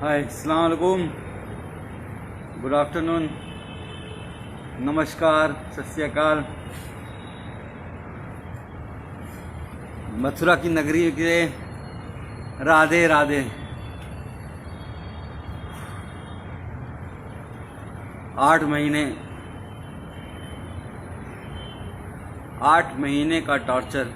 हाय, अस्सलाम वालेकुम, good afternoon, नमस्कार, सत श्री अकाल। मथुरा की नगरी के राधे राधे। आठ महीने का टॉर्चर।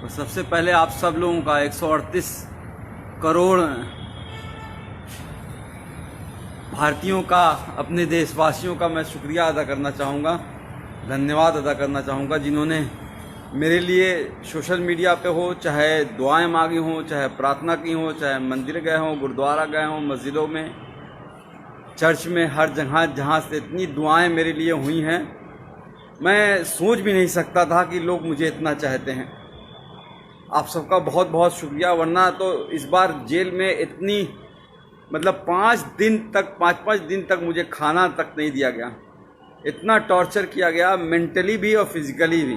तो सबसे पहले आप सब लोगों का 138 करोड़ भारतीयों का, अपने देशवासियों का मैं शुक्रिया अदा करना चाहूँगा, धन्यवाद अदा करना चाहूँगा, जिन्होंने मेरे लिए सोशल मीडिया पे हो, चाहे दुआएं मांगी हों, चाहे प्रार्थना की हो, चाहे मंदिर गए हों, गुरुद्वारा गए हों, मस्जिदों में, चर्च में, हर जगह जहाँ से इतनी दुआएं मेरे लिए हुई हैं, मैं सोच भी नहीं सकता था कि लोग मुझे इतना चाहते हैं। आप सबका बहुत बहुत शुक्रिया। वरना तो इस बार जेल में इतनी, मतलब 5 दिन तक मुझे खाना तक नहीं दिया गया। इतना टॉर्चर किया गया, मेंटली भी और फिजिकली भी,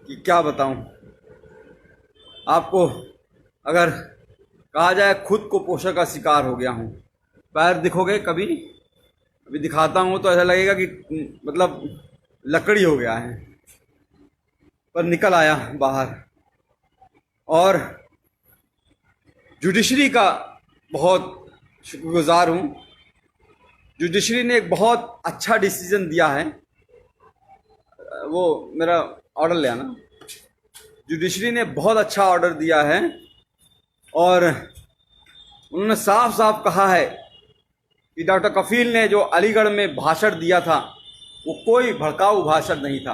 कि क्या बताऊं आपको। अगर कहा जाए, खुद को पोषण का शिकार हो गया हूं। पैर दिखोगे कभी, अभी दिखाता हूं तो ऐसा लगेगा कि मतलब लकड़ी हो गया है, पर निकल आया बाहर। और जुडिशरी का बहुत शुक्रगुजार हूँ। जुडिशरी ने एक बहुत अच्छा डिसीजन दिया है। वो मेरा ऑर्डर ले आना। जुडिशरी ने बहुत अच्छा ऑर्डर दिया है और उन्होंने साफ साफ कहा है कि डॉक्टर कफील ने जो अलीगढ़ में भाषण दिया था, वो कोई भड़काऊ भाषण नहीं था।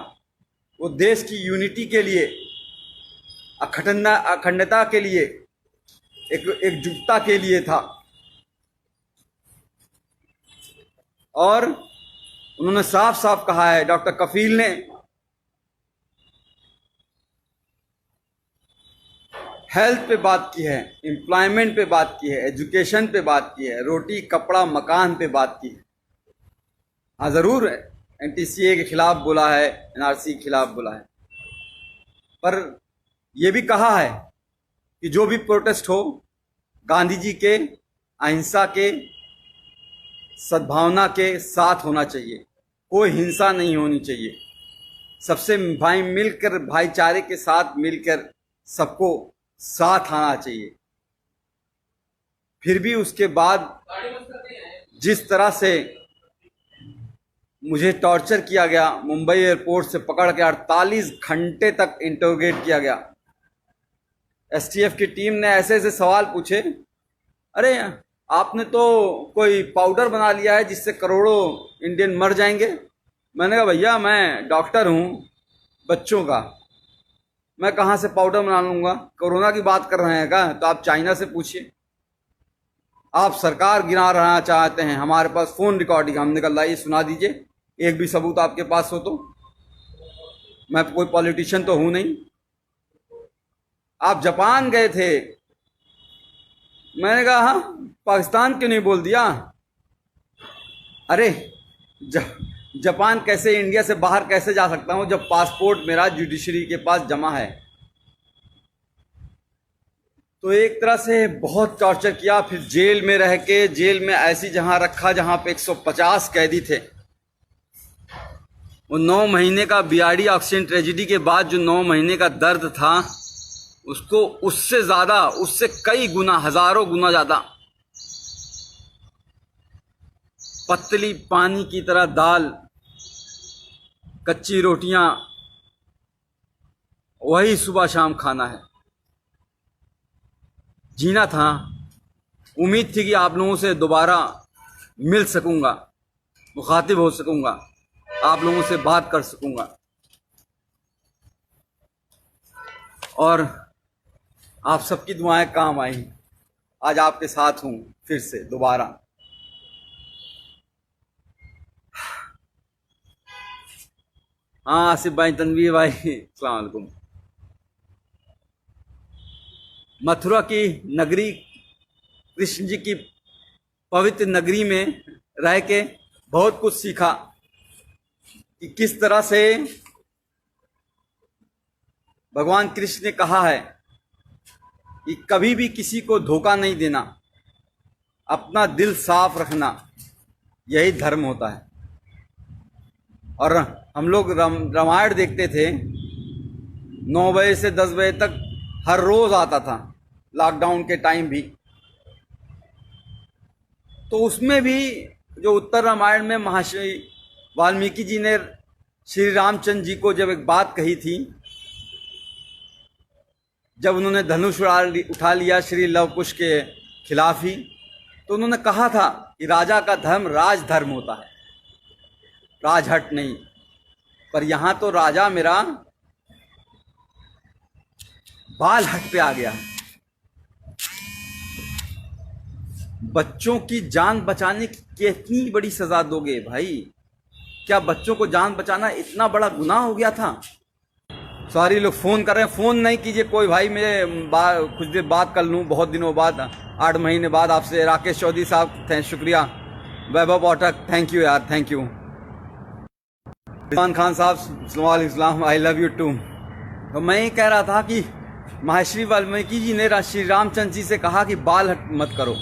वो देश की यूनिटी के लिए, अखंडता के लिए, एकजुटता के लिए था। और उन्होंने साफ साफ कहा है, डॉक्टर कफील ने हेल्थ पे बात की है, एम्प्लॉयमेंट पे बात की है, एजुकेशन पे बात की है, रोटी कपड़ा मकान पे बात की है। हाँ, ज़रूर एनटीसीए के खिलाफ बोला है, एनआरसी के खिलाफ बोला है, पर यह भी कहा है कि जो भी प्रोटेस्ट हो, गांधी जी के अहिंसा के, सद्भावना के साथ होना चाहिए। कोई हिंसा नहीं होनी चाहिए। सबसे मिलकर, भाईचारे के साथ मिलकर सबको साथ आना चाहिए। फिर भी उसके बाद जिस तरह से मुझे टॉर्चर किया गया, मुंबई एयरपोर्ट से पकड़ के 48 घंटे तक इंटरोगेट किया गया। एसटीएफ की टीम ने ऐसे ऐसे सवाल पूछे, अरे आपने तो कोई पाउडर बना लिया है जिससे करोड़ों इंडियन मर जाएंगे। मैंने कहा, भैया मैं डॉक्टर हूँ बच्चों का, मैं कहाँ से पाउडर बना लूँगा। कोरोना की बात कर रहे हैं क्या? तो आप चाइना से पूछिए। आप सरकार गिरा रहना चाहते हैं, हमारे पास फ़ोन रिकॉर्डिंग, हमने कहा लाइए सुना दीजिए, एक भी सबूत आपके पास हो तो। मैं कोई पॉलिटिशियन तो हूँ नहीं। आप जापान गए थे, मैंने कहा हाँ, पाकिस्तान क्यों नहीं बोल दिया? अरे जापान कैसे, इंडिया से बाहर कैसे जा सकता हूं जब पासपोर्ट मेरा जुडिशरी के पास जमा है। तो एक तरह से बहुत टॉर्चर किया। फिर जेल में रह के, जेल में ऐसी जहां रखा जहां पे 150 कैदी थे। वो 9 महीने का बीआरडी ऑक्सीजन ट्रेजिडी के बाद जो 9 महीने का दर्द था, उसको उससे ज्यादा, उससे कई गुना, हजारों गुना ज्यादा पतली पानी की तरह दाल, कच्ची रोटियां, वही सुबह शाम खाना है। जीना था। उम्मीद थी कि आप लोगों से दोबारा मिल सकूंगा, मुखातिब हो सकूंगा, आप लोगों से बात कर सकूंगा। और आप सबकी दुआएं काम आई। आज आपके साथ हूं फिर से दोबारा। हाँ, आसिफ भाई, तनवीर भाई, अस्सलाम वालेकुम। मथुरा की नगरी, कृष्ण जी की पवित्र नगरी में रह के बहुत कुछ सीखा कि किस तरह से भगवान कृष्ण ने कहा है कि कभी भी किसी को धोखा नहीं देना, अपना दिल साफ रखना, यही धर्म होता है। और हम लोग रामायण देखते थे 9 बजे से 10 बजे तक, हर रोज आता था, लॉकडाउन के टाइम भी। तो उसमें भी जो उत्तर रामायण में महर्षि वाल्मीकि जी ने श्री रामचंद्र जी को जब एक बात कही थी, जब उन्होंने धनुष उठा लिया श्री लव कुश के खिलाफ ही, तो उन्होंने कहा था कि राजा का धर्म राजधर्म होता है, राजहट नहीं। पर यहां तो राजा मेरा बाल हट पे आ गया। बच्चों की जान बचाने की कितनी बड़ी सजा दोगे भाई? क्या बच्चों को जान बचाना इतना बड़ा गुनाह हो गया था? सॉरी, लोग फोन कर रहे हैं, फोन नहीं कीजिए कोई भाई, मैं कुछ देर बात कर लूँ, बहुत दिनों बाद, 8 महीने बाद आपसे। राकेश चौधरी साहब शुक्रिया, वैभव पाठक थैंक यू यार, थैंक यू। इरफान खान साहब सलाम, आई लव यू टू। तो मैं ये कह रहा था कि महर्षि वाल्मीकि जी ने श्री रामचंद्र जी से कहा कि बाल हट मत करो।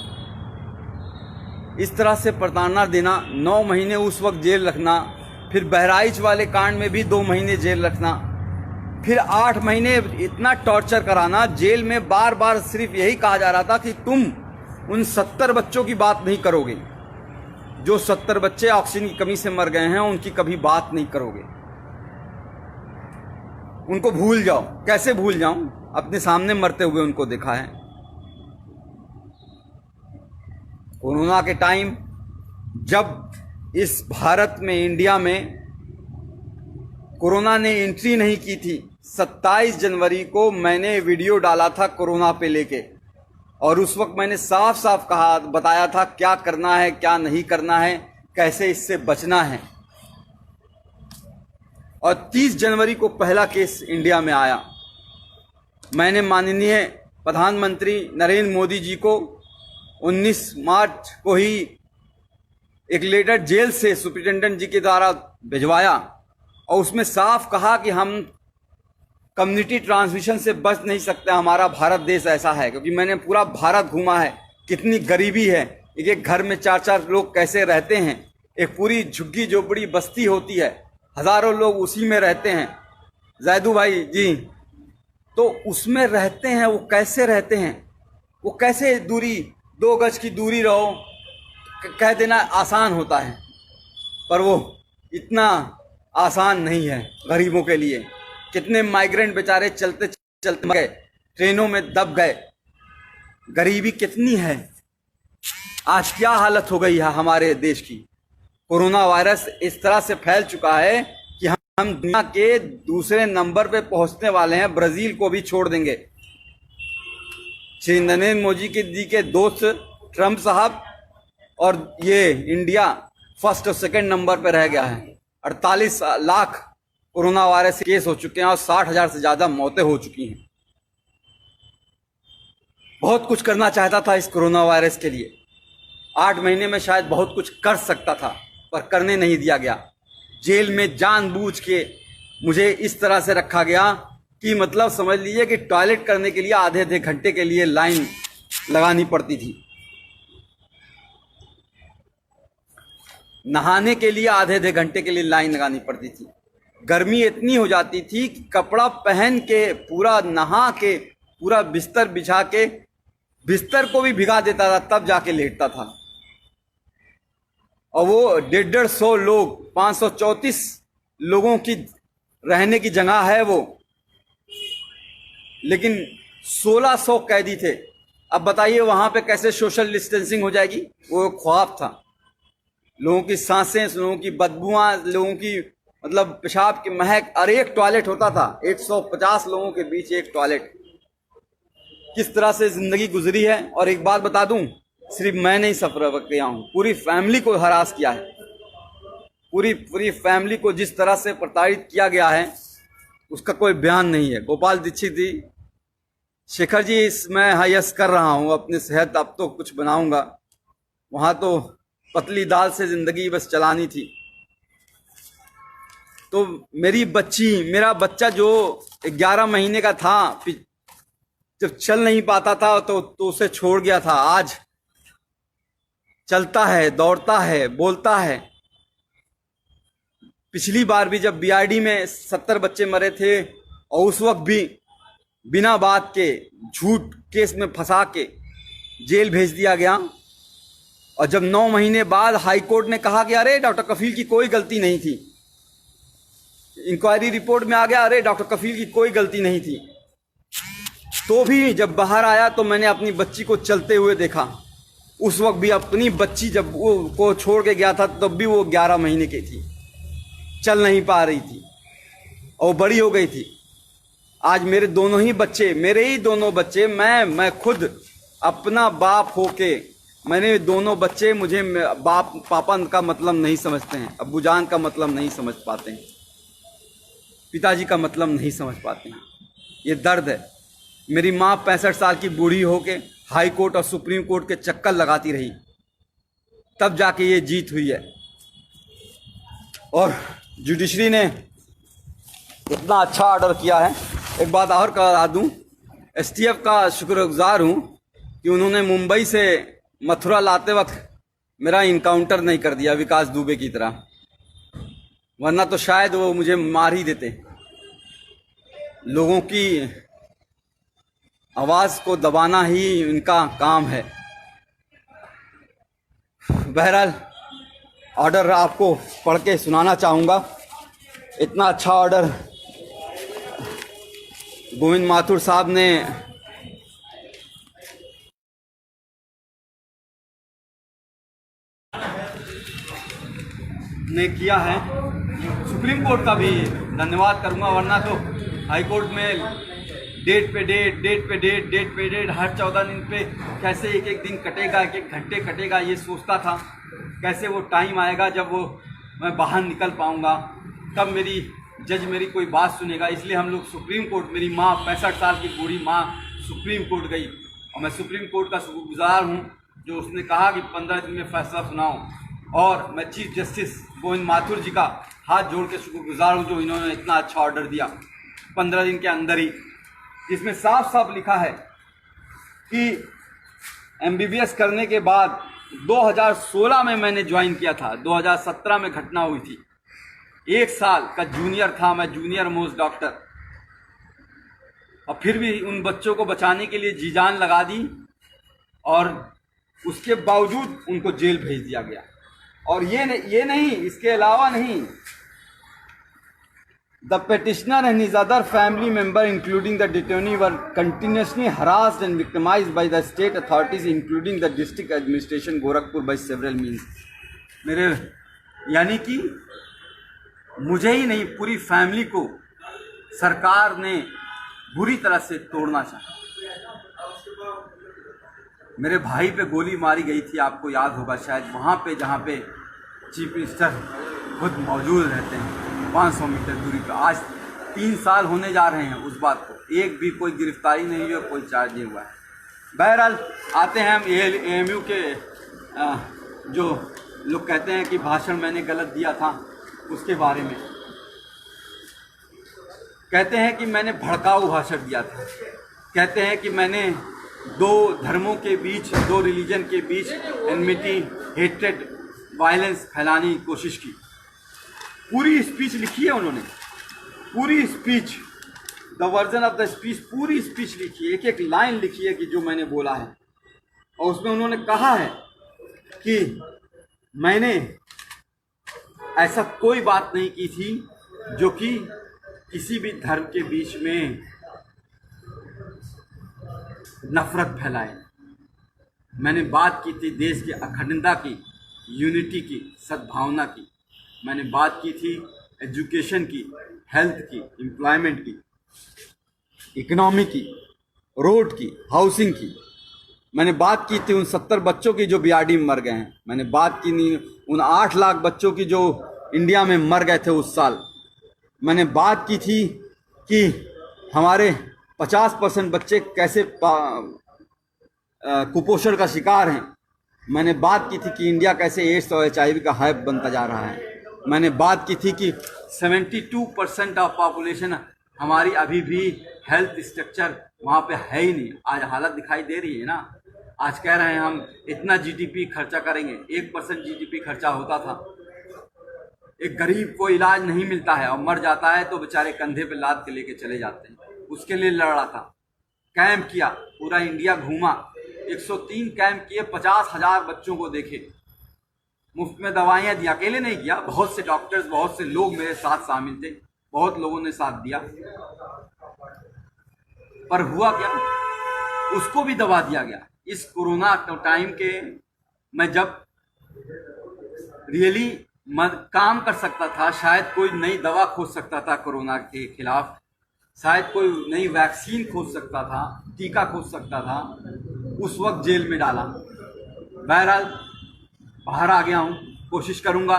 इस तरह से प्रताड़ना देना, 9 महीने उस वक्त जेल रखना, फिर बहराइच वाले कांड में भी 2 महीने जेल रखना, फिर 8 महीने इतना टॉर्चर कराना जेल में। बार बार सिर्फ यही कहा जा रहा था कि तुम उन 70 बच्चों की बात नहीं करोगे, जो 70 बच्चे ऑक्सीजन की कमी से मर गए हैं, उनकी कभी बात नहीं करोगे, उनको भूल जाओ। कैसे भूल जाऊं? अपने सामने मरते हुए उनको देखा है। कोरोना के टाइम जब इस भारत में, इंडिया में कोरोना ने एंट्री नहीं की थी, 27 जनवरी को मैंने वीडियो डाला था कोरोना पे लेके, और उस वक्त मैंने साफ साफ बताया था क्या करना है, क्या नहीं करना है, कैसे इससे बचना है। और 30 जनवरी को पहला केस इंडिया में आया। मैंने माननीय प्रधानमंत्री नरेंद्र मोदी जी को 19 मार्च को ही एक लेटर जेल से सुप्रिंटेंडेंट जी के द्वारा भिजवाया, और उसमें साफ कहा कि हम कम्युनिटी ट्रांसमिशन से बच नहीं सकते, हमारा भारत देश ऐसा है। क्योंकि मैंने पूरा भारत घूमा है, कितनी गरीबी है, एक घर में 4-4 लोग कैसे रहते हैं, एक पूरी झुग्गी झोपड़ी बस्ती होती है, हजारों लोग उसी में रहते हैं। जैदू भाई जी, तो उसमें रहते हैं, वो कैसे रहते हैं, वो कैसे दूरी, 2 गज की दूरी रहो, कह देना आसान होता है, पर वो इतना आसान नहीं है गरीबों के लिए। कितने माइग्रेंट बेचारे चलते चलते मर गए, ट्रेनों में दब गए। गरीबी कितनी है, आज क्या हालत हो गई है हमारे देश की। कोरोना वायरस इस तरह से फैल चुका है कि हम दुनिया के दूसरे नंबर पे पहुंचने वाले हैं, ब्राजील को भी छोड़ देंगे। श्री नरेंद्र मोदी जी के दोस्त ट्रंप साहब और ये इंडिया फर्स्ट और सेकंड नंबर पे रह गया है। 48 लाख कोरोना वायरस केस हो चुके हैं और 60,000 से ज्यादा मौतें हो चुकी हैं। बहुत कुछ करना चाहता था इस कोरोना वायरस के लिए, 8 महीने में शायद बहुत कुछ कर सकता था, पर करने नहीं दिया गया। जेल में जानबूझ के मुझे इस तरह से रखा गया कि मतलब समझ लीजिए कि टॉयलेट करने के लिए आधे घंटे के लिए लाइन लगानी पड़ती थी, नहाने के लिए आधे घंटे के लिए लाइन लगानी पड़ती थी। गर्मी इतनी हो जाती थी कि कपड़ा पहन के, पूरा नहा के, पूरा बिस्तर बिछा के, बिस्तर को भी भिगा देता था, तब जाके लेटता था। और वो 150 लोग, 534 लोगों की रहने की जगह है वो, लेकिन 1600 कैदी थे। अब बताइए वहां पे कैसे सोशल डिस्टेंसिंग हो जाएगी? वो ख्वाब था। लोगों की सांसें, लोगों की बदबुआं, लोगों की मतलब पेशाब की महक, और एक टॉयलेट होता था, 150 लोगों के बीच एक टॉयलेट। किस तरह से जिंदगी गुजरी है। और एक बात बता दूं, सिर्फ मैं नहीं सफर किया हूं, पूरी फैमिली को हरास किया है। पूरी फैमिली को जिस तरह से प्रताड़ित किया गया है उसका कोई बयान नहीं है। गोपाल दीक्षित जी, शेखर जी, मैं हायस कर रहा हूं अपनी सेहत, अब तो कुछ बनाऊंगा। वहां तो पतली दाल से जिंदगी बस चलानी थी। तो मेरा बच्चा जो 11 महीने का था, जब चल नहीं पाता था तो उसे छोड़ गया था, आज चलता है, दौड़ता है, बोलता है। पिछली बार भी जब बीआरडी में 70 बच्चे मरे थे और उस वक्त भी बिना बात के झूठ केस में फंसा के जेल भेज दिया गया, और जब 9 महीने बाद हाई कोर्ट ने कहा कि अरे डॉक्टर कफील की कोई गलती नहीं थी, इंक्वायरी रिपोर्ट में आ गया अरे डॉक्टर कफील की कोई गलती नहीं थी, तो भी जब बाहर आया तो मैंने अपनी बच्ची को चलते हुए देखा। उस वक्त भी अपनी बच्ची जब वो को छोड़ के गया था तब भी वो 11 महीने की थी, चल नहीं पा रही थी और बड़ी हो गई थी। आज मेरे दोनों ही बच्चे, मेरे ही दोनों बच्चे, मैं खुद अपना बाप होके, मैंने दोनों बच्चे, मुझे बाप पापा का मतलब नहीं समझते हैं, अब्बूजान का मतलब नहीं समझ पाते हैं, पिताजी का मतलब नहीं समझ पाते हैं। ये दर्द है। मेरी माँ 65 साल की बूढ़ी होके हाई कोर्ट और सुप्रीम कोर्ट के चक्कर लगाती रही, तब जाके ये जीत हुई है। और जुडिशरी ने इतना अच्छा ऑर्डर किया है। एक बात और करा दूं, एसटीएफ का शुक्रगुजार हूं कि उन्होंने मुंबई से मथुरा लाते वक्त मेरा इनकाउंटर नहीं कर दिया विकास दुबे की तरह, वरना तो शायद वो मुझे मार ही देते। लोगों की आवाज़ को दबाना ही इनका काम है। बहरहाल ऑर्डर आपको पढ़ के सुनाना चाहूँगा। इतना अच्छा ऑर्डर गोविंद माथुर साहब ने किया है। सुप्रीम कोर्ट का भी धन्यवाद करूंगा, वरना तो हाई कोर्ट में डेट पे डेट हर 14 दिन पे कैसे एक एक दिन कटेगा, एक एक घंटे कटेगा, ये सोचता था कैसे वो टाइम आएगा जब मैं बाहर निकल पाऊंगा, कब मेरी जज मेरी कोई बात सुनेगा। इसलिए हम लोग सुप्रीम कोर्ट, मेरी माँ 65 साल की बूढ़ी माँ सुप्रीम कोर्ट गई, और मैं सुप्रीम कोर्ट का शुक्रगुजार हूँ जो उसने कहा कि 15 दिन में फैसला सुनाओ। और मैं चीफ जस्टिस गोविंद माथुर जी का हाथ जोड़ के शुक्रगुजार हूँ जो इन्होंने इतना अच्छा ऑर्डर दिया 15 दिन के अंदर ही, जिसमें साफ साफ लिखा है कि एमबीबीएस करने के बाद 2016 में मैंने ज्वाइन किया था, 2017 में घटना हुई थी, 1 साल का जूनियर था मैं, जूनियर मोस्ट डॉक्टर, और फिर भी उन बच्चों को बचाने के लिए जी जान लगा दी, और उसके बावजूद उनको जेल भेज दिया गया। और ये नहीं, इसके अलावा नहीं, the petitioner and his other family member including the detainee were continuously harassed and victimized by the state authorities including the district administration Gorakhpur by several means। मेरे यानी कि मुझे ही नहीं, पूरी फैमिली को सरकार ने बुरी तरह से तोड़ना चाहा। मेरे भाई पे गोली मारी गई थी, आपको याद होगा शायद, वहाँ पे जहाँ पे चीफ मिनिस्टर खुद मौजूद रहते हैं 500 मीटर दूरी पर। आज 3 साल होने जा रहे हैं उस बात को, एक भी कोई गिरफ्तारी नहीं हुई, कोई चार्ज नहीं हुआ है। बहरहाल आते हैं हम एएमयू के जो लोग कहते हैं कि भाषण मैंने गलत दिया था उसके बारे में। कहते हैं कि मैंने भड़काऊ भाषण दिया था, कहते हैं कि मैंने 2 धर्मों के बीच, 2 रिलीजन के बीच एनमिटी, हेट्रेड, वायलेंस फैलाने की कोशिश की। पूरी स्पीच लिखी है उन्होंने, पूरी speech, the version of the speech, पूरी स्पीच लिखी है, एक एक लाइन लिखी है कि जो मैंने बोला है। और उसमें उन्होंने कहा है कि मैंने ऐसा कोई बात नहीं की थी जो कि किसी भी धर्म के बीच में नफरत फैलाए। मैंने बात की थी देश की अखंडता की, यूनिटी की, सद्भावना की। मैंने बात की थी एजुकेशन की, हेल्थ की, एम्प्लॉयमेंट की, इकोनॉमी की, रोड की, हाउसिंग की। मैंने बात की थी उन 70 बच्चों की जो बीआरडी में मर गए हैं। मैंने बात की नहीं उन 8 लाख बच्चों की जो इंडिया में मर गए थे उस साल। मैंने बात की थी कि हमारे 50% बच्चे कैसे कुपोषण का शिकार हैं। मैंने बात की थी कि इंडिया कैसे एड्स और HIV का हब बनता जा रहा है। मैंने बात की थी कि 72% ऑफ पॉपुलेशन हमारी अभी भी हेल्थ स्ट्रक्चर वहाँ पे है ही नहीं। आज हालत दिखाई दे रही है ना। आज कह रहे हैं हम इतना जीडीपी खर्चा करेंगे, 1% जीडीपी खर्चा होता था। एक गरीब को इलाज नहीं मिलता है और मर जाता है तो बेचारे कंधे पे लाद के लेके चले जाते हैं। उसके लिए लड़ा था, कैंप किया, पूरा इंडिया घूमा, 103 कैंप किए, 50,000 बच्चों को देखे, मुफ्त में दवाइयाँ दी। अकेले नहीं किया, बहुत से डॉक्टर्स, बहुत से लोग मेरे साथ शामिल थे, बहुत लोगों ने साथ दिया। पर हुआ क्या, उसको भी दबा दिया गया। इस कोरोना टाइम के मैं जब रियली काम कर सकता था, शायद कोई नई दवा खोज सकता था कोरोना के खिलाफ, शायद कोई नई वैक्सीन खोज सकता था, टीका खोज सकता था, उस वक्त जेल में डाला। बहरहाल बाहर आ गया हूँ, कोशिश करूँगा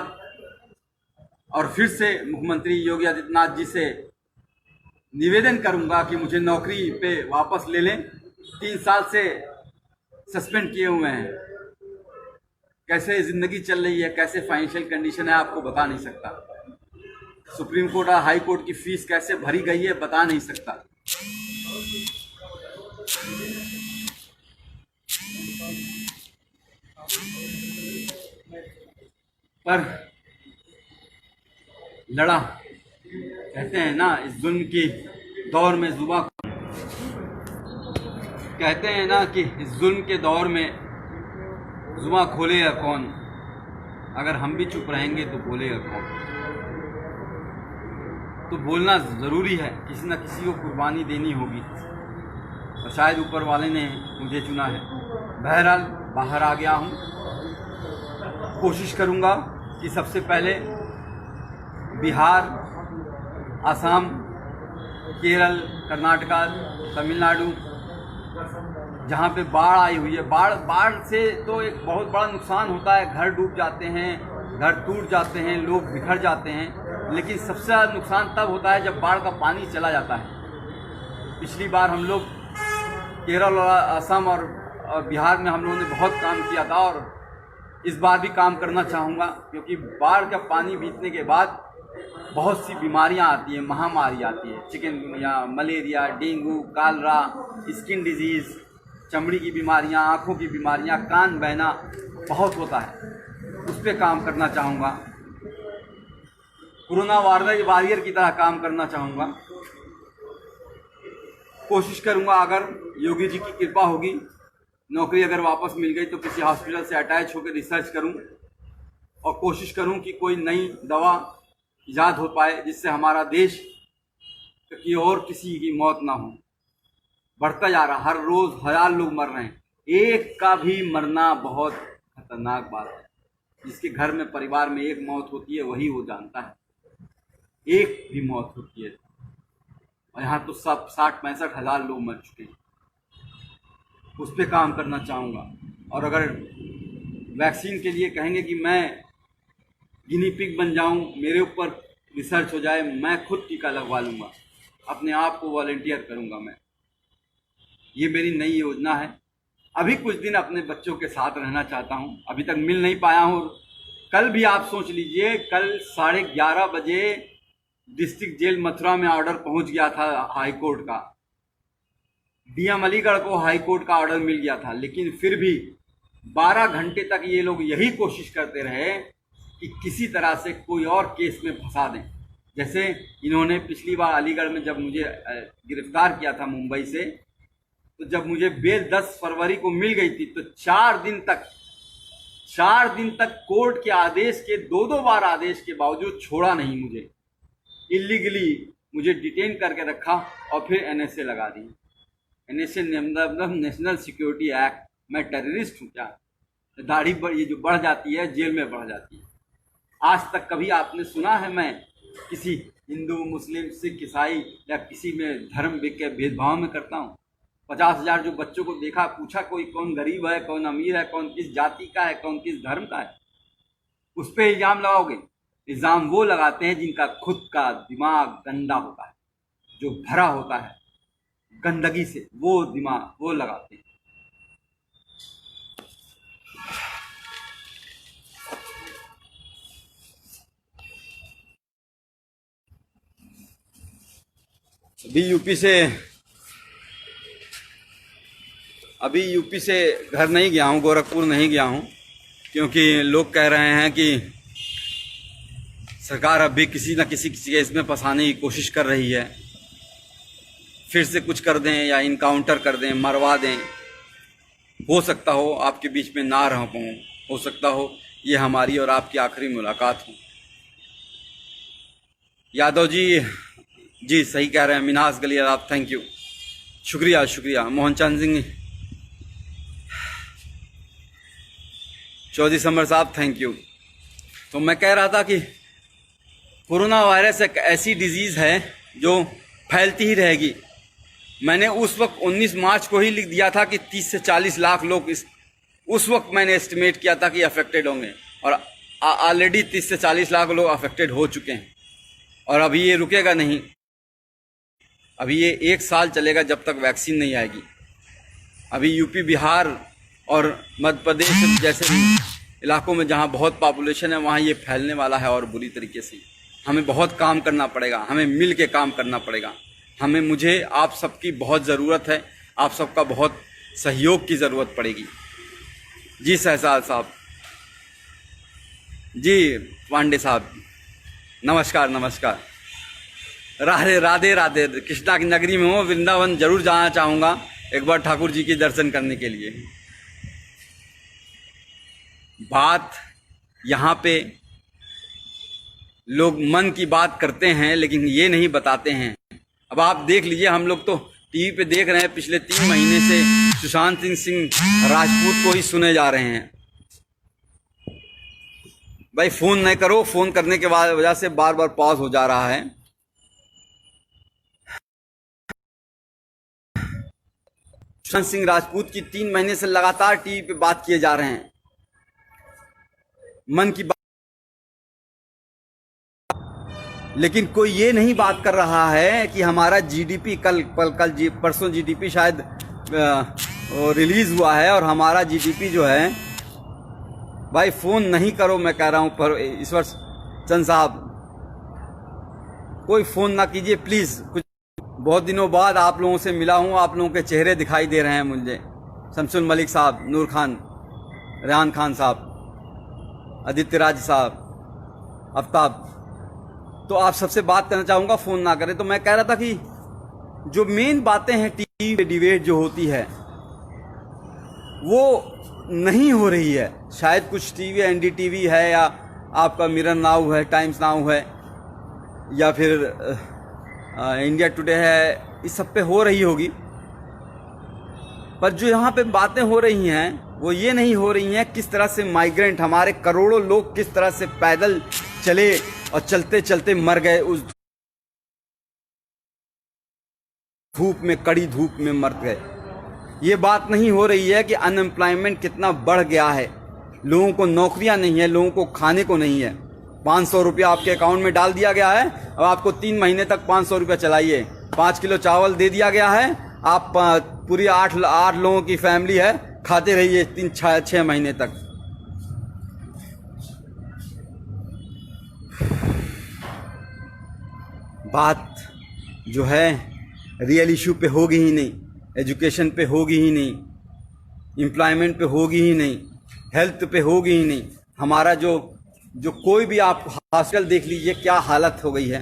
और फिर से मुख्यमंत्री योगी आदित्यनाथ जी से निवेदन करूँगा कि मुझे नौकरी पे वापस ले लें। 3 साल से सस्पेंड किए हुए हैं। कैसे ज़िंदगी चल रही है, कैसे फाइनेंशियल कंडीशन है, आपको बता नहीं सकता। सुप्रीम कोर्ट और हाई कोर्ट की फीस कैसे भरी गई है, बता नहीं सकता। पर लड़ा, कहते हैं ना, इस जुल्म के दौर में जुबान, कहते हैं ना कि इस जुल्म के दौर में जुबान खोलेगा कौन। अगर हम भी चुप रहेंगे तो बोलेगा कौन। तो बोलना ज़रूरी है, किसी न किसी को कुर्बानी देनी होगी और शायद ऊपर वाले ने मुझे चुना है। बहरहाल बाहर आ गया हूँ, कोशिश करूँगा कि सबसे पहले बिहार, असम, केरल, कर्नाटका, तमिलनाडु, जहाँ पे बाढ़ आई हुई है, बाढ़ से तो एक बहुत बड़ा नुकसान होता है। घर डूब जाते हैं, घर टूट जाते हैं, लोग बिखर जाते हैं। लेकिन सबसे ज़्यादा नुकसान तब होता है जब बाढ़ का पानी चला जाता है। पिछली बार हम लोग केरल और असम और बिहार में हम लोगों ने बहुत काम किया था और इस बार भी काम करना चाहूँगा, क्योंकि बाढ़ का पानी बीतने के बाद बहुत सी बीमारियां आती हैं, महामारी आती है। Chikungunya, malaria, dengue, Kalra, skin disease, चमड़ी की बीमारियां, आँखों की बीमारियां, कान बहना बहुत होता है। उस पर काम करना चाहूँगा, कोरोना वॉरियर की तरह काम करना चाहूँगा। कोशिश करूँगा, अगर योगी जी की कृपा होगी, नौकरी अगर वापस मिल गई तो किसी हॉस्पिटल से अटैच होकर रिसर्च करूँ और कोशिश करूँ कि कोई नई दवा ईजाद हो पाए जिससे हमारा देश की और किसी की मौत ना हो। बढ़ता जा रहा, हर रोज़ 1000 लोग मर रहे हैं। एक का भी मरना बहुत खतरनाक बात है। जिसके घर में, परिवार में एक मौत होती है, वही वो जानता है एक भी मौत होती है। और यहाँ तो सब 60-65 हज़ार लोग मर चुके हैं। उस पर काम करना चाहूँगा। और अगर वैक्सीन के लिए कहेंगे कि मैं गिनी पिग बन जाऊं, मेरे ऊपर रिसर्च हो जाए, मैं खुद टीका लगवा लूँगा, अपने आप को वॉलंटियर करूँगा मैं। ये मेरी नई योजना है। अभी कुछ दिन अपने बच्चों के साथ रहना चाहता हूँ, अभी तक मिल नहीं पाया हूँ। कल भी आप सोच लीजिए, कल 11:30 बजे डिस्ट्रिक्ट जेल मथुरा में ऑर्डर पहुँच गया था हाई कोर्ट का। डीएम अलीगढ़ को हाई कोर्ट का ऑर्डर मिल गया था, लेकिन फिर भी 12 घंटे तक ये लोग यही कोशिश करते रहे कि किसी तरह से कोई और केस में फंसा दें। जैसे इन्होंने पिछली बार अलीगढ़ में जब मुझे गिरफ्तार किया था मुंबई से, तो जब मुझे बेल 10 फरवरी को मिल गई थी तो 4 दिन तक कोर्ट के आदेश के 2-2 बार आदेश के बावजूद छोड़ा नहीं मुझे। इलीगली मुझे डिटेन करके रखा और फिर एनएसए लगा दी। एनएसए मतलब नेशनल सिक्योरिटी एक्ट। मैं टेररिस्ट हूँ क्या? दाढ़ी ये जो बढ़ जाती है, जेल में बढ़ जाती है। आज तक कभी आपने सुना है मैं किसी हिंदू, मुस्लिम, सिख, ईसाई या किसी में धर्म के भेदभाव में करता हूँ? 50,000 जो बच्चों को देखा, पूछा कोई कौन गरीब है, कौन अमीर है, कौन किस जाति का है, कौन किस धर्म का है? उस पर इल्ज़ाम लगाओगे? इल्ज़ाम वो लगाते हैं जिनका खुद का दिमाग गंदा होता है, जो भरा होता है गंदगी से, वो दिमाग वो लगाते हैं। अभी यूपी से घर नहीं गया हूँ, गोरखपुर नहीं गया हूँ, क्योंकि लोग कह रहे हैं कि सरकार अब भी किसी न किसी केस में फंसाने की कोशिश कर रही है, फिर से कुछ कर दें या इनकाउंटर कर दें, मरवा दें। हो सकता हो आपके बीच में ना रह पाऊँ, हो सकता हो ये हमारी और आपकी आखिरी मुलाकात हो। यादव जी सही कह रहे हैं। मिनास गलियार आप, थैंक यू, शुक्रिया। मोहनचंद सिंह चौधरी समर साहब, थैंक यू। तो मैं कह रहा था कि कोरोना वायरस एक ऐसी डिजीज़ है जो फैलती ही रहेगी। मैंने उस वक्त 19 मार्च को ही लिख दिया था कि 30 से 40 लाख लोग उस वक्त मैंने एस्टिमेट किया था कि अफेक्टेड होंगे, और ऑलरेडी 30 से 40 लाख लोग अफेक्टेड हो चुके हैं। और अभी ये रुकेगा नहीं, अभी ये 1 साल चलेगा जब तक वैक्सीन नहीं आएगी। अभी यूपी, बिहार और मध्य प्रदेश जैसे इलाकों में जहाँ बहुत पॉपुलेशन है वहाँ ये फैलने वाला है, और बुरी तरीके से। हमें बहुत काम करना पड़ेगा, हमें मिल के काम करना पड़ेगा। मुझे आप सबकी बहुत ज़रूरत है, आप सबका बहुत सहयोग की ज़रूरत पड़ेगी। जी सहसाल साहब, जी पांडे साहब, नमस्कार। राधे। कृष्णा की नगरी में हूँ, वृंदावन जरूर जाना चाहूँगा एक बार ठाकुर जी के दर्शन करने के लिए। बात यहाँ पे लोग मन की बात करते हैं लेकिन ये नहीं बताते हैं। अब आप देख लीजिए, हम लोग तो टीवी पे देख रहे हैं, पिछले 3 महीने से सुशांत सिंह राजपूत को ही सुने जा रहे हैं। भाई फोन नहीं करो, फोन करने के वजह से बार बार पॉज हो जा रहा है। सुशांत सिंह राजपूत की 3 महीने से लगातार टीवी पे बात किए जा रहे हैं, मन की बात, लेकिन कोई ये नहीं बात कर रहा है कि हमारा जीडीपी परसों जीडीपी शायद रिलीज हुआ है, और हमारा जीडीपी जो है, भाई फोन नहीं करो, मैं कह रहा हूं। पर ईश्वर चंद साहब, कोई फोन ना कीजिए प्लीज। कुछ बहुत दिनों बाद आप लोगों से मिला हूं, आप लोगों के चेहरे दिखाई दे रहे हैं मुझे। शमसुल मलिक साहब, नूर खान, रेहान खान साहब, आदित्य राज साहब, आफ्ताब, तो आप सबसे बात करना चाहूँगा, फ़ोन ना करें। तो मैं कह रहा था कि जो मेन बातें हैं टीवी पे डिबेट जो होती है वो नहीं हो रही है। शायद कुछ टीवी, एनडीटीवी है, या आपका मिरर नाउ है, टाइम्स नाउ है, या फिर इंडिया टुडे है, इस सब पे हो रही होगी। पर जो यहाँ पे बातें हो रही हैं वो ये नहीं हो रही हैं किस तरह से माइग्रेंट, हमारे करोड़ों लोग किस तरह से पैदल चले और चलते चलते मर गए, उस धूप में, कड़ी धूप में मर गए। ये बात नहीं हो रही है कि अनएम्प्लॉयमेंट कितना बढ़ गया है, लोगों को नौकरियां नहीं है, लोगों को खाने को नहीं है। 500 रुपया आपके अकाउंट में डाल दिया गया है, अब आपको 3 महीने तक 500 रुपया चलाइए। 5 किलो चावल दे दिया गया है, आप पूरी 8 लोगों की फैमिली है, खाते रहिए 3-6 महीने तक। बात जो है रियल इशू पे होगी ही नहीं, एजुकेशन पे होगी ही नहीं, एम्प्लॉयमेंट पे होगी ही नहीं, हेल्थ पे होगी ही नहीं। हमारा जो कोई भी आप हॉस्पिटल देख लीजिए क्या हालत हो गई है।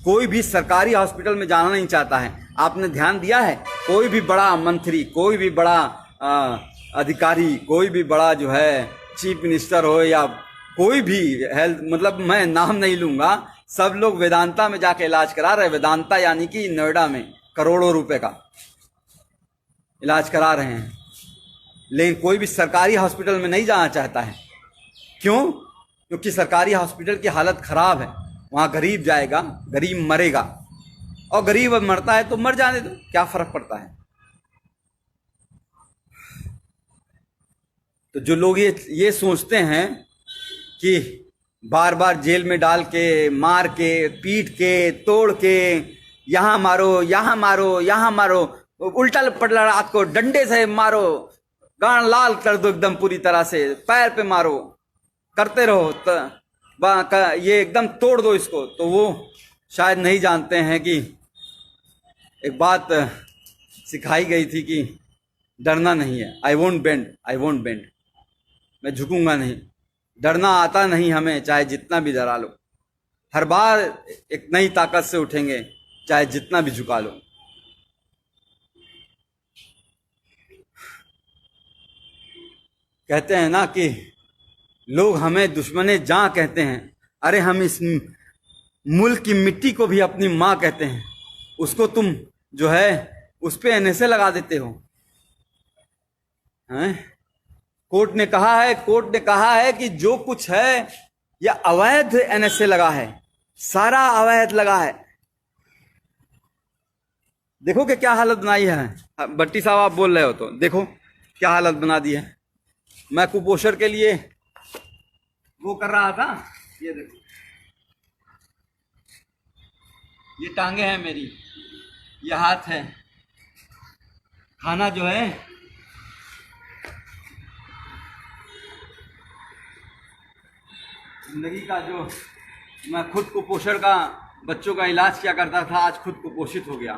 कोई भी सरकारी हॉस्पिटल में जाना नहीं चाहता है। आपने ध्यान दिया है, कोई भी बड़ा मंत्री, कोई भी बड़ा अधिकारी, कोई भी बड़ा जो है चीफ मिनिस्टर हो या कोई भी हेल्थ, मतलब मैं नाम नहीं लूंगा, सब लोग वेदांता में जाके इलाज करा रहे हैं। वेदांता यानी कि नोएडा में करोड़ों रुपए का इलाज करा रहे हैं, लेकिन कोई भी सरकारी हॉस्पिटल में नहीं जाना चाहता है। क्यों? क्योंकि सरकारी हॉस्पिटल की हालत खराब है। वहाँ गरीब जाएगा, गरीब मरेगा, और गरीब मरता है तो मर जाने दो, क्या फर्क पड़ता है। तो जो लोग ये सोचते हैं कि बार बार जेल में डाल के, मार के, पीट के, तोड़ के, यहाँ मारो, यहाँ मारो, यहाँ मारो, उल्टा पटला रात को डंडे से मारो, गांड लाल कर दो एकदम पूरी तरह से, पैर पे मारो, करते रहो, ये एकदम तोड़ दो इसको, तो वो शायद नहीं जानते हैं कि एक बात सिखाई गई थी कि डरना नहीं है। आई वोंट बेंड, मैं झुकूंगा नहीं। डरना आता नहीं हमें, चाहे जितना भी डरा लो। हर बार एक नई ताकत से उठेंगे, चाहे जितना भी झुका लो। कहते हैं ना कि लोग हमें दुश्मने जान कहते हैं। अरे हम इस मुल्क की मिट्टी को भी अपनी माँ कहते हैं। उसको तुम जो है उस पे एनएसए लगा देते हो हैं? कोर्ट ने कहा है कि जो कुछ है यह अवैध एनएसए लगा है, सारा अवैध लगा है। देखो कि क्या हालत बनाई है। भट्टी साहब आप बोल रहे हो तो देखो क्या हालत बना दी है। मैं कुपोषण के लिए वो कर रहा था, ये देखो ये टांगे हैं मेरी, ये हाथ है। खाना जो है जिंदगी का जो मैं खुद कुपोषण का बच्चों का इलाज किया करता था, आज खुद कुपोषित हो गया।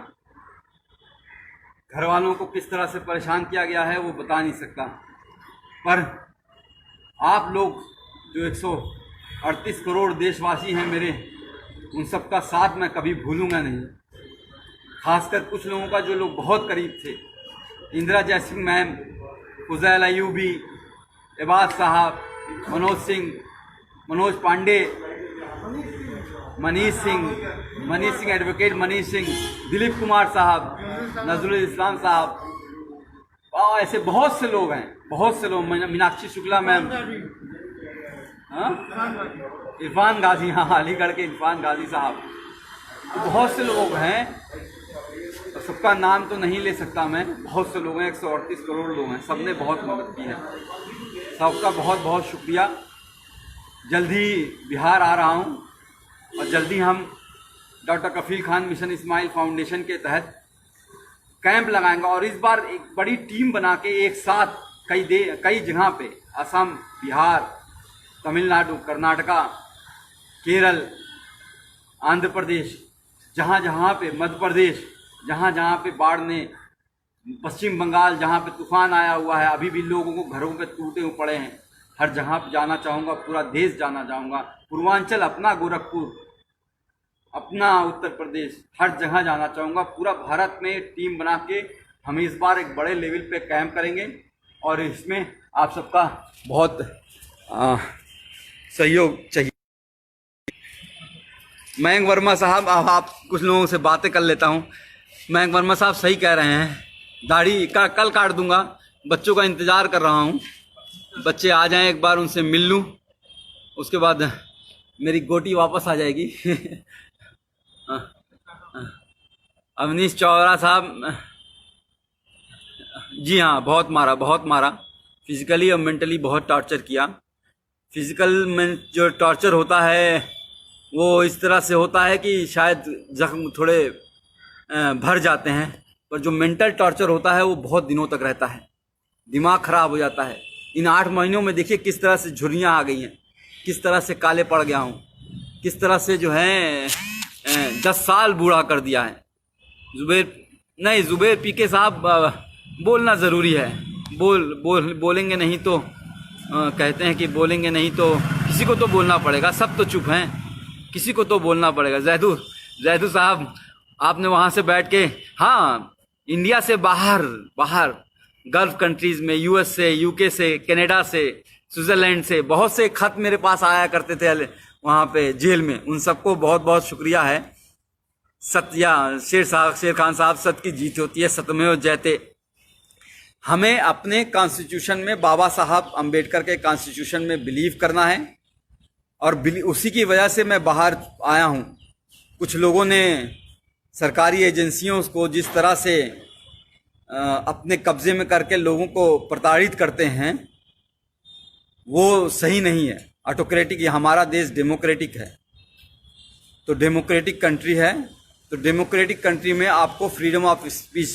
घर वालों को किस तरह से परेशान किया गया है वो बता नहीं सकता। पर आप लोग जो 138 करोड़ देशवासी हैं मेरे, उन सब का साथ मैं कभी भूलूंगा नहीं। खासकर कुछ लोगों का जो लोग बहुत करीब थे, इंदिरा जयसिंह मैम, फुजैल अयूबी, एबाज साहब, मनोज पांडे, मनीष सिंह, एडवोकेट मनीष सिंह, दिलीप कुमार साहब, नजरुल इस्लाम साहब, और ऐसे बहुत से लोग हैं, बहुत से लोग। मीनाक्षी शुक्ला मैम, इरफान गाजी, हाँ अलीगढ़ के इरफान गाजी साहब, तो बहुत से लोग हैं। तो सबका नाम तो नहीं ले सकता मैं। बहुत से लोग हैं, 138 करोड़ लोग हैं, सबने बहुत मदद की है। सबका बहुत बहुत शुक्रिया। जल्दी बिहार आ रहा हूँ और जल्दी हम डॉक्टर कफील खान मिशन इस्माइल फाउंडेशन के तहत कैंप लगाएंगे। और इस बार एक बड़ी टीम बना के एक साथ कई जगह पे, असम, बिहार, तमिलनाडु, कर्नाटका, केरल, आंध्र प्रदेश, जहाँ पे, मध्य प्रदेश, जहाँ पे बाढ़ ने, पश्चिम बंगाल जहाँ पे तूफान आया हुआ है, अभी भी लोगों को घरों पे टूटे हुए पड़े हैं, हर जगह पे जाना चाहूँगा। पूरा देश जाना चाहूँगा। पूर्वांचल अपना, गोरखपुर अपना, उत्तर प्रदेश, हर जगह जाना चाहूँगा। पूरा भारत में टीम बना के हम इस बार एक बड़े लेवल पे कैंप करेंगे और इसमें आप सबका बहुत सहयोग चाहिए। मयंक वर्मा साहब, अब आप कुछ लोगों से बातें कर लेता हूँ। मयंक वर्मा साहब सही कह रहे हैं, दाढ़ी कल काट दूंगा। बच्चों का इंतज़ार कर रहा हूँ, बच्चे आ जाएं, एक बार उनसे मिल लूँ, उसके बाद मेरी गोटी वापस आ जाएगी। अवनीश चौरा साहब, जी हाँ, बहुत मारा, फिजिकली और मेंटली बहुत टॉर्चर किया। फिजिकल में जो टॉर्चर होता है वो इस तरह से होता है कि शायद जख्म थोड़े भर जाते हैं, पर जो मेंटल टॉर्चर होता है वो बहुत दिनों तक रहता है। दिमाग खराब हो जाता है। इन 8 महीनों में देखिए किस तरह से झुर्रियाँ आ गई हैं, किस तरह से काले पड़ गया हूँ, किस तरह से जो है 10 साल बूढ़ा कर दिया है। जुबैर पीके साहब, बोलना ज़रूरी है। बोलेंगे नहीं तो कहते हैं कि बोलेंगे नहीं तो किसी को तो बोलना पड़ेगा। सब तो चुप हैं, किसी को तो बोलना पड़ेगा। जैदू साहब, आपने वहाँ से बैठ के, हाँ, इंडिया से बाहर गल्फ कंट्रीज़ में, यूएस से, यूके से, कनाडा से, स्विट्ज़रलैंड से बहुत से खत मेरे पास आया करते थे वहाँ पे जेल में। उन सबको बहुत बहुत शुक्रिया है। शेर खान साहब, सत्य की जीत होती है, सत्यमेव जयते। हमें अपने कॉन्स्टिट्यूशन में, बाबा साहब अम्बेडकर के कॉन्स्टिट्यूशन में बिलीव करना है और उसी की वजह से मैं बाहर आया हूँ। कुछ लोगों ने सरकारी एजेंसियों को जिस तरह से अपने कब्जे में करके लोगों को प्रताड़ित करते हैं वो सही नहीं है। ऑटोक्रेटिक, हमारा देश डेमोक्रेटिक है, तो डेमोक्रेटिक कंट्री है, तो डेमोक्रेटिक कंट्री में आपको फ्रीडम ऑफ स्पीच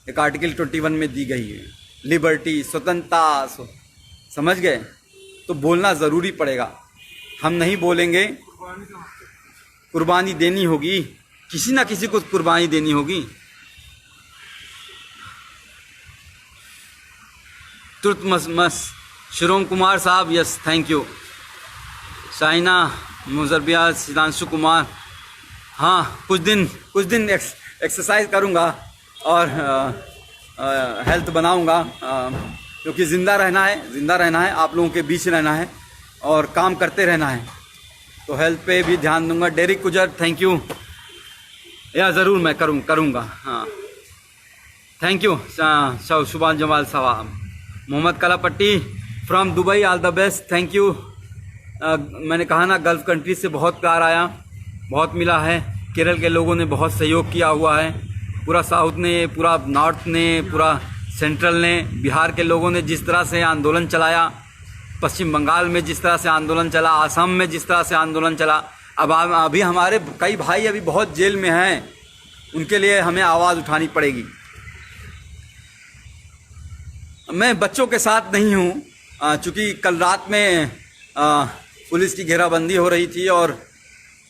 एक आर्टिकल 21 में दी गई है, लिबर्टी, स्वतंत्रता, समझ गए? तो बोलना ज़रूरी पड़ेगा। हम नहीं बोलेंगे, कुर्बानी देनी होगी, किसी ना किसी को कुर्बानी देनी होगी। तुर्तमस Shirom Kumar sahab, yes thank you. Shaina मुजरबिया, सिद्धांशु कुमार, हाँ कुछ दिन एक्सरसाइज करूँगा और हेल्थ बनाऊँगा, क्योंकि ज़िंदा रहना है, आप लोगों के बीच रहना है और काम करते रहना है, तो हेल्थ पे भी ध्यान दूंगा। डेरिक गुजर, थैंक यू। या ज़रूर मैं करूँगा, हाँ thank you. Subhan Jamal sahab, Mohammad Kalapatti from Dubai, all the best, thank you. मैंने कहा ना, गल्फ़ कंट्री से बहुत प्यार आया, बहुत मिला है। केरल के लोगों ने बहुत सहयोग किया हुआ है, पूरा साउथ ने, पूरा नॉर्थ ने, पूरा सेंट्रल ने, बिहार के लोगों ने जिस तरह से आंदोलन चलाया, पश्चिम बंगाल में जिस तरह से आंदोलन चला, आसाम में जिस तरह से आंदोलन चला, अब अभी हमारे कई भाई अभी बहुत जेल में हैं, उनके लिए हमें आवाज़ उठानी पड़ेगी। मैं बच्चों के साथ नहीं हूँ, चूँकि कल रात में पुलिस की घेराबंदी हो रही थी और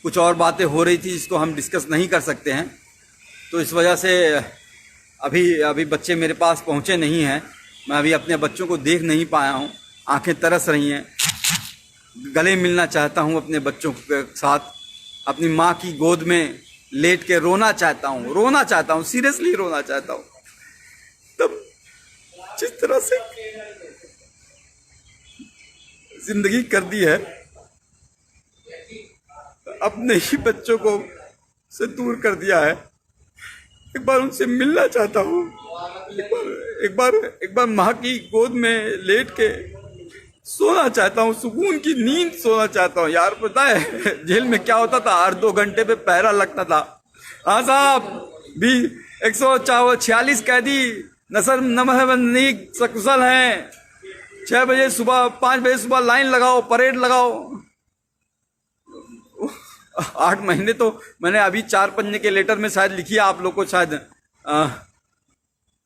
कुछ और बातें हो रही थी जिसको हम डिस्कस नहीं कर सकते हैं, तो इस वजह से अभी बच्चे मेरे पास पहुँचे नहीं हैं। मैं अभी अपने बच्चों को देख नहीं पाया हूँ, आंखें तरस रही हैं, गले मिलना चाहता हूँ अपने बच्चों के साथ, अपनी माँ की गोद में लेट के रोना चाहता हूँ, सीरियसली रोना चाहता हूँ। तब जिस तरह से जिंदगी कर दी है, अपने ही बच्चों को से दूर कर दिया है, एक बार उनसे मिलना चाहता हूँ, एक बार माँ की गोद में लेट के सोना चाहता हूँ, सुकून की नींद सोना चाहता हूँ। यार पता है जेल में क्या होता था, 8-2 घंटे पे पहरा लगता था। हाँ साहब, भी 146 कैदी नसर नमहबंदी सकुशल हैं, 6 बजे सुबह, 5 बजे सुबह लाइन लगाओ, परेड लगाओ। 8 महीने तो मैंने अभी 4 पन्ने के लेटर में शायद लिखी है, आप लोग को शायद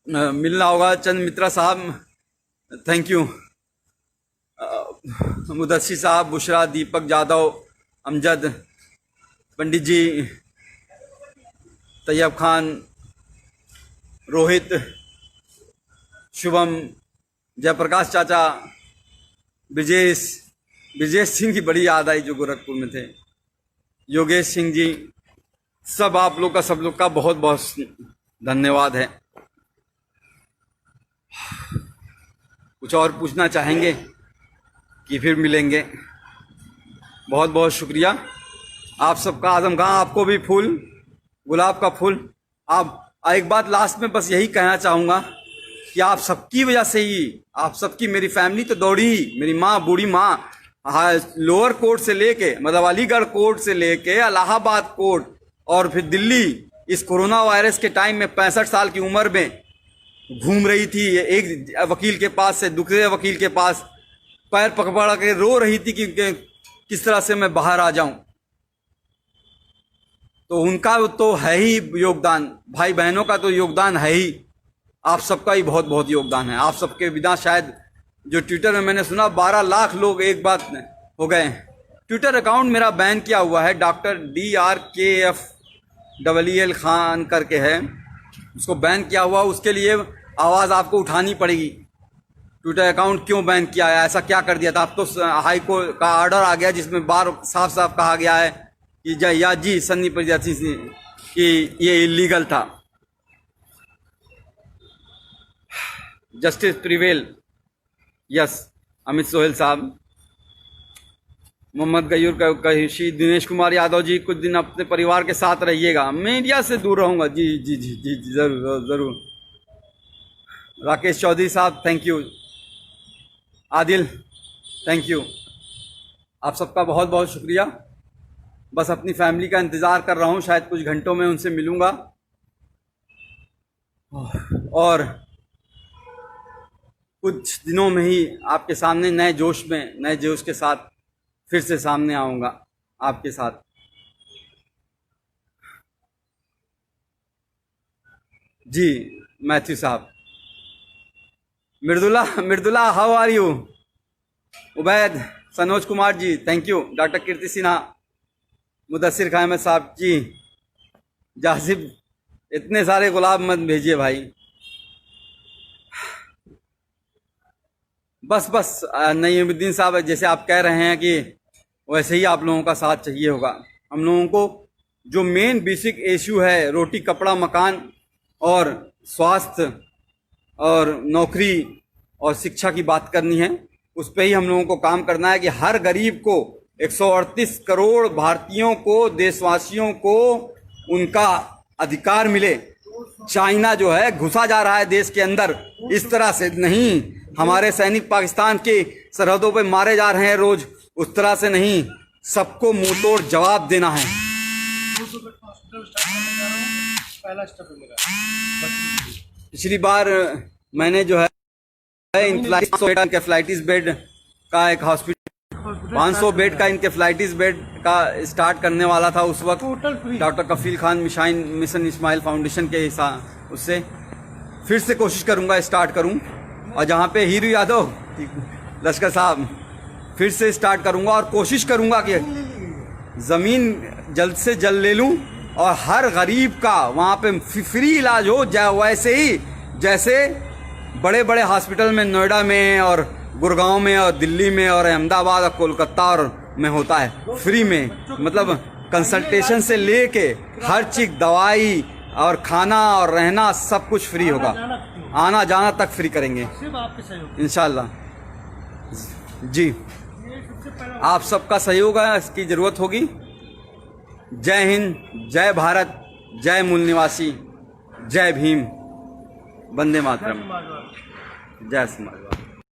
मिलना होगा। चंद मित्रा साहब, थैंक यू। मुदस्सी साहब, बुशरा, दीपक यादव, अमजद, पंडित जी, तैयब खान, रोहित, शुभम, जयप्रकाश चाचा, ब्रिजेश सिंह की बड़ी याद आई जो गोरखपुर में थे, योगेश सिंह जी, सब आप लोग का, सब लोग का बहुत बहुत धन्यवाद है। कुछ और पूछना चाहेंगे कि फिर मिलेंगे? बहुत बहुत शुक्रिया आप सबका। आजम खां, आपको भी फूल, गुलाब का फूल। आप एक बात लास्ट में बस यही कहना चाहूँगा कि आप सबकी वजह से ही, आप सबकी, मेरी फैमिली तो दौड़ी ही, मेरी माँ, बूढ़ी माँ, लोअर कोर्ट से लेके, मतलब अलीगढ़ कोर्ट से लेके इलाहाबाद कोर्ट और फिर दिल्ली, इस कोरोना वायरस के टाइम में 65 साल की उम्र में घूम रही थी, एक वकील के पास से दूसरे वकील के पास, पैर पकड़ के रो रही थी कि किस तरह से मैं बाहर आ जाऊं। तो उनका तो है ही योगदान, भाई बहनों का तो योगदान है ही, आप सबका ही बहुत बहुत योगदान है। आप सबके बिना शायद, जो ट्विटर में मैंने सुना 12 लाख लोग एक बात हो गए। ट्विटर अकाउंट मेरा बैन किया हुआ है, डॉक्टर DRKFEL खान करके है, उसको बैन किया हुआ, उसके लिए आवाज़ आपको उठानी पड़ेगी। ट्विटर अकाउंट क्यों बैन किया है, ऐसा क्या कर दिया था? अब तो हाई कोर्ट का ऑर्डर आ गया जिसमें बार साफ साफ कहा गया है कि जी सन्नी प्रजाति कि ये इलीगल था। Justice prevail, yes. Amit Sohail साहब, मोहम्मद गयूर कहिशी, दिनेश कुमार यादव जी, कुछ दिन अपने परिवार के साथ रहिएगा। मीडिया से दूर रहूँगा, जी जी जी जी जी, ज़रूर ज़रूर। राकेश चौधरी साहब, thank you. Adil, thank you. आप सबका बहुत बहुत शुक्रिया। बस अपनी फैमिली का इंतज़ार कर रहा हूँ, शायद कुछ घंटों में उनसे मिलूँगा और कुछ दिनों में ही आपके सामने नए जोश के साथ फिर से सामने आऊँगा आपके साथ। जी Matthew sahab. Mridula how are you? Ubaid, Sanoj Kumar ji, thank you. Doctor Kirti Sinha, Mudassir Khan Ahmad sahab ji, जासिब, इतने सारे गुलाब मत भेजिए भाई। बस नईमुद्दीन साहब, जैसे आप कह रहे हैं कि वैसे ही आप लोगों का साथ चाहिए होगा। हम लोगों को जो मेन बेसिक इशू है, रोटी कपड़ा मकान और स्वास्थ्य और नौकरी और शिक्षा की बात करनी है, उस पे ही हम लोगों को काम करना है कि हर गरीब को, 138 करोड़ भारतीयों को, देशवासियों को उनका अधिकार मिले। चाइना जो है घुसा जा रहा है देश के अंदर, इस तरह से नहीं। हमारे सैनिक पाकिस्तान की सरहदों पे मारे जा रहे हैं रोज, उस तरह से नहीं। सबको मुंहतोड़ जवाब देना है। पिछली बार मैंने जो है इंकेफ्लाइटिस बेड का एक हॉस्पिटल, 500 बेड का इंकेफ्लाइटिस बेड का स्टार्ट करने वाला था उस वक्त डॉक्टर कफील खान मिशन इस्माइल फाउंडेशन के हिसाब, उससे फिर से कोशिश करूंगा स्टार्ट करूं। और जहां पे हीरू यादव लश्कर साहब, फिर से स्टार्ट करूंगा और कोशिश करूंगा कि ज़मीन जल्द से जल्द ले लूं और हर गरीब का वहां पे फ्री इलाज हो, वैसे ही जैसे बड़े बड़े हॉस्पिटल में नोएडा में और गुड़गांव में और दिल्ली में और अहमदाबाद और कोलकाता और में होता है, फ्री में। मतलब कंसल्टेशन से लेके हर चीज, दवाई और खाना और रहना सब कुछ फ्री होगा। आना जाना तक फ्री करेंगे इंशाल्लाह जी। आप सबका सहयोग है, इसकी जरूरत होगी। जय हिंद, जय भारत, जय मूल निवासी, जय भीम, वंदे मातरम, जय समाजवाद।